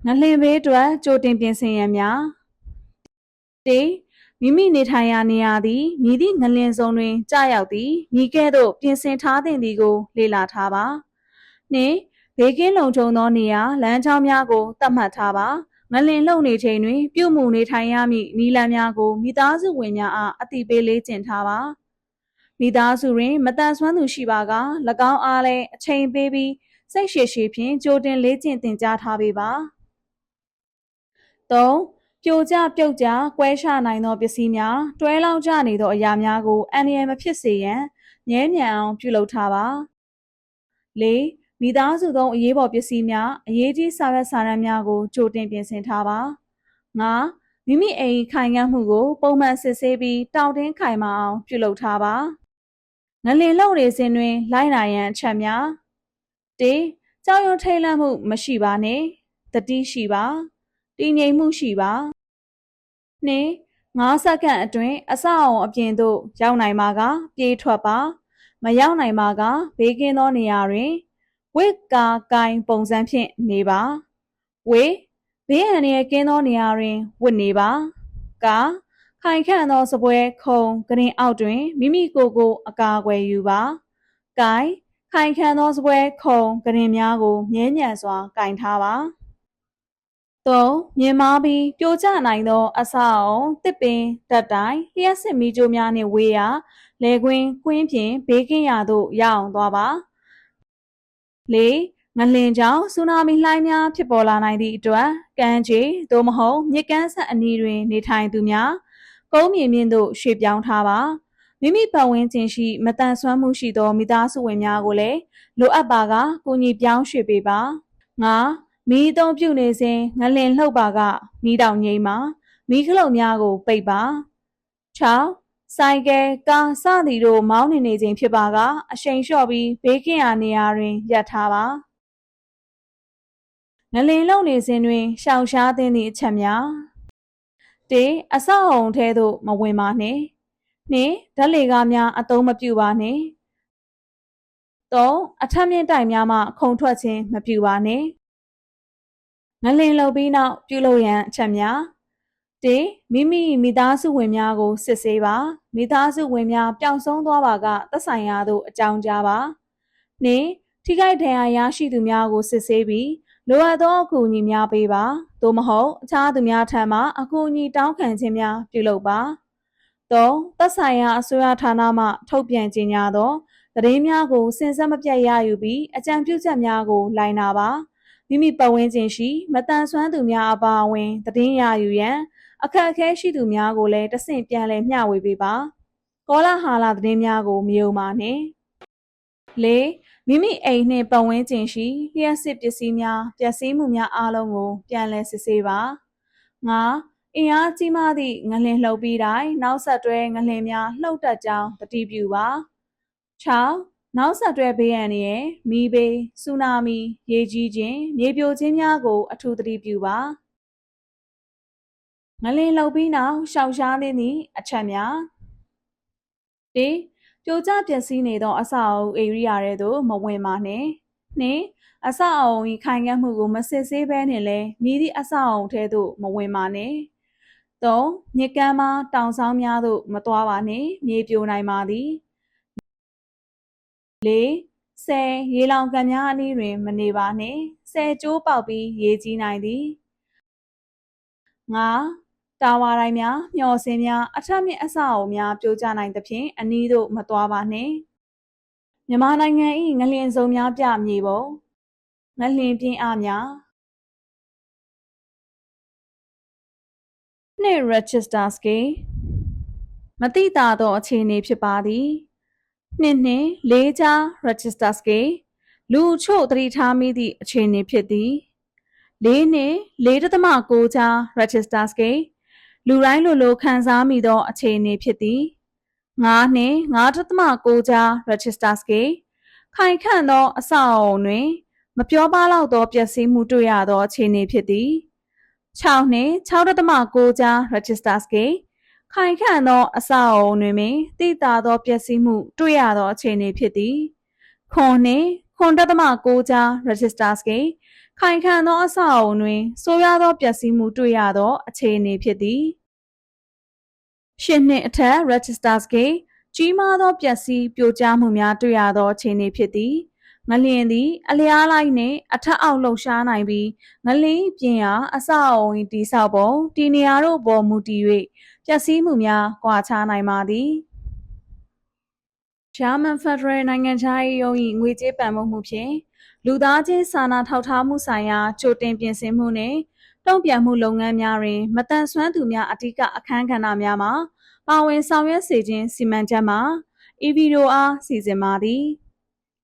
ငလင်ဘေးအတွက်ကြိုတင်ပြင်ဆင်ရန်များတေမိမိနေထိုင်ရာနေရာသည်မြည်သည့်ငလင်စုံတွင်ကြာရောက်သည်မိကဲ့သို့ပြင်ဆင်ထားသင့်သည်ကိုလေ့လာထားပါနှင့်ဘေးကင်းလုံခြုံသောနေရာလမ်းကြောင်းများကိုသတ်မှတ်ထားပါငလင်လှုပ်နေချိန်တွင်ပြုမှုနေထိုင်ရမည့်နည်းလမ်းများကိုမိသားစုဝင်များအားအသိပေးလေ့ကျင့်ထားပါမိသားစုတွင်မတန်ဆွမ်းသူရှိပါက၎င်းအားလည်းအချိန်ပေးပြီးစိတ်ရှည်ရှည်ဖြင့်ကြိုတင်လေ့ကျင့်သင်ကြားထားပေးပါ3ပြိုကျပြုတ်ကျကွဲရှာနိုင်သောပစ္စည်းများတွဲလောင်းကျနေသောအရာများကိုအန္တရာယ်မဖြစ်စေရန်မြဲမြံအောင်ပြုလုပ်ထားပါ4မိသားစုသုံးအရေးပေါ်ပစ္စည်းများအရေးကြီးစာရွက်စာတမ်းများကိုကြိုတင်ပြင်ဆင်ထားပါ5မိမိအိမ်ခိုင်ခံ့မှုကိုပုံမှန်စစ်ဆေးပြီးတောင့်တင်းခိုင်မာအောင်ပြုလုပ်ထားပါငလင်လှုပ်နေစဉ်တွင်လိုက်နာရန်အချက်များ1ကြောက်ရွံ့ထိတ်လန့်မှုမရှိပါနှင့်သတိရှိပါတည်ငြိမ်မှုရှိပါ2 5စက္ကန့်အတွင်းအဆောက်အအုံအပြင်သို့ရောက်နိုင်ပါကပြေးထွက်ပါမရောက်နိုင်ပါကဘေးကင်းသောနေရာတွင်ဝစ်ကာကိုင်ပုံစံဖြင့်နေပါဝေဘေးအန္တရာယ်ကင်းသောနေရာတွင်ဝတ်နေပါကာခိုင်ခန့်သောစပွဲခုံကရင်အောက်တွင်မိမိကိုယ်ကိုအကာအကွယ်ယူပါကိုင်ခိုင်ခန့်သောစပွဲခုံကရင်များကိုမြဲမြံစွာကင်ထားပါ3မြင်မာပြီးပြိုကျနိုင်သောအဆောက်အုံတစ်ပင်တပ်တိုင်လျှက်စစ်မီးကြိုးများနှင့်ဝေးရာလေကွင်းကွင်းဖြင့်ဘေးကင်းရာသို့ရောက်အောင်သွားပါ4ငလင်ကြောင့်ဆူနာမီလှိုင်းများဖြစ်ပေါ်လာနိုင်သည့်အတွက်ကမ်းခြေသို့မဟုတ်မြစ်ကမ်းဆက်အနီးတွင်နေထိုင်သူများကုန်းမြေမြင့်သို့ရွှေ့ပြောင်းထားပါမိမိပတ်ဝန်းကျင်ရှိမတန်ဆွမ်းမှုရှိသောမိသားစုဝင်များကိုလည်းလိုအပ်ပါကကူညီပြောင်းရွှေ့ပေးပါ5မီးအသုံးပြုနေစဉ်ငလင်လှုပ်ပါကမီးတောင်ငိမ့်ပါမီးခလုတ်များကိုပိတ်ပါ6ဆိုင်ကယ်ကားစသည်တို့မောင်းနေခြင်းဖြစ်ပါကအရှိန်လျှော့ပြီးဘေးကင်းရာနေရာတွင်ရပ်ထားပါငလင်လှုပ်နေစဉ်တွင်ရှောင်ရှားသင့်သည့်အချက်များ1အဆောက်အုံထဲသို့မဝင်ပါနှင့်2ဓာတ်လေကားများအသုံးမပြုပါနှင့်3အထက်မြင့်တိုက်များမှခုန်ထွက်ခြင်းမပြုပါနှင့်ငလင်လှုပ်ပြီးနောက်ပြုလုပ်ရန်အချက်များ1မိသားစုဝင်များကိုစစ်ဆေးပါမိသားစုဝင်များပျောက်ဆုံးသွားပါကသက်ဆိုင်ရာသို့အကြောင်းကြားပါ2ထိခိုက်ဒဏ်ရာရရှိသူများကိုစစ်ဆေးပြီးလိုအပ်သောအကူအညီများပေးပါသို့မဟုတ်အခြားသူများထံမှအကူအညီတောင်းခံခြင်းများပြုလုပ်ပါ3သက်ဆိုင်ရာအစိုးရဌာနမှထုတ်ပြန်ကြေညာသောသတင်းများကိုစဉ်ဆက်မပြတ်ရယူပြီးအကြံပြုချက်များကိုလိုက်နာပါမိမိပတ်ဝန်းကျင်ရှိမတန်ဆွမ်းသူများအပါအဝင်သတင်းရယူရန်အခက်အခဲရှိသူများကိုလည်းတဆင့်ပြန်လည်မျှဝေပေးပါကောလာဟာလာသတင်းများကိုမယုံပါနှင့်4မိမိအိမ်နှင့်ပတ်ဝန်းကျင်ရှိလျှက်စစ်ပစ္စည်းများပျက်စီးမှုများအားလုံးကိုပြန်လည်စစ်ဆေးပါ5အင်အားကြီးမားသည့်ငလင်လှုပ်ပြီးတိုင်းနောက်ဆက်တွဲငလင်များလှုပ်တက်ကြောင်းသတိပြုပါ6နောက်ဆက်တွဲဘေးအန္တရာယ်မီးဘေးဆူနာမီရေကြီးခြင်းမြေပြိုခြင်းများကိုအထူးသတိပြုပါငလင်လှုပ်ပြီးနောက်ရှောင်ရှားသည့်အချက်များ1ပြိုကျပျက်စီးနေသောအဆောက်အဦဧရိယာထဲသို့မဝင်ပါနှင့်2အဆောက်အဦ၏ခိုင်ခံ့မှုကိုမစစ်ဆေးဘဲနှင့်လည်းမည်သည့်အဆောက်အဦထဲသို့မဝင်ပါနှင့်3မြစ်ကမ်းမှာတောင်ဆောင်များသို့မသွားပါနှင့်မြေပြိုနိုင်ပါသည်4ဆယ်ရေလောင်ကန်များအနီးတွင်မနေပါနှင့်ဆယ်ကျိုးပေါက်ပြီးရေကြီးနိုင်သည်5တာဝါတိုင်းများမျှော်စင်များအထက်မြင့်အဆောက်အဦများပြိုကျနိုင်သဖြင့်အနီးသို့မသွားပါနှင့်မြန်မာနိုင်ငံ၏ငလျင်စုံများပြမြေပုံငလျင်ပြင်းအားများနှင့် Register Scale မတိတာသောအခြေအနေဖြစ်ပါသည်2နှင့်4ကြား Register Scale လူအချို့သတိထားမိသည့်အခြေအနေဖြစ်သည်4နှင့်4.9ကြား Register Scale လူတိုင်းလိုခံစားမိသောအခြေအနေဖြစ်သည်5နှင့်5.9ကြား Register Scale ခိုင်ခန့်သောအဆောက်အအုံတွင်မပြောပလောက်သောပျက်စီးမှုတွေ့ရသောအခြေအနေဖြစ်သည်6နှင့်6.9ကြား Register Scale ခိုင်ခန့်သောအဆောက်အအုံတွင်သိသာသောပျက်စီးမှုတွေ့ရသောအခြေအနေဖြစ်သည်9နှင့်9.9ကြား Register Scale ခိုင်ခံသောအဆောက်အအုံတွင်ဆိုးရွားသောပျက်စီးမှုတွေ့ရသောအခြေအနေဖြစ်သည်ရှစ်နှစ်အထက် Register Scale ကြီးမားသောပျက်စီးပြိုကျမှုများတွေ့ရသောအခြေအနေဖြစ်သည်ငလျင်သည်အလျားလိုက်နှင့်အထက်အောက်လှုပ်ရှားနိုင်ပြီးငလျင်ပြင်ရာအဆောက်အအုံတည်ဆောက်ပုံတည်နေရာတို့ပေါ်မူတည်၍ပျက်စီးမှုများကွာခြားနိုင်ပါသည်ဂျာမန်ဖက်ဒရယ်နိုင်ငံခြားရေးရုံး၏ငွေကြေးပံ့ပိုးမှုဖြင့်လူသားချင်းစာနာထောက်ထားမှုဆိုင်ရာကြိုတင်ပြင်ဆင်မှုနှင့်တုံ့ပြန်မှုလုပ်ငန်းများတွင်မတန်ဆွမ်းသူများအဓိကအခန်းကဏ္ဍများမှာပါဝင်ဆောင်ရွက်စေခြင်းစီမံချက်မှာ EVDO အားစီစဉ်ပါသည်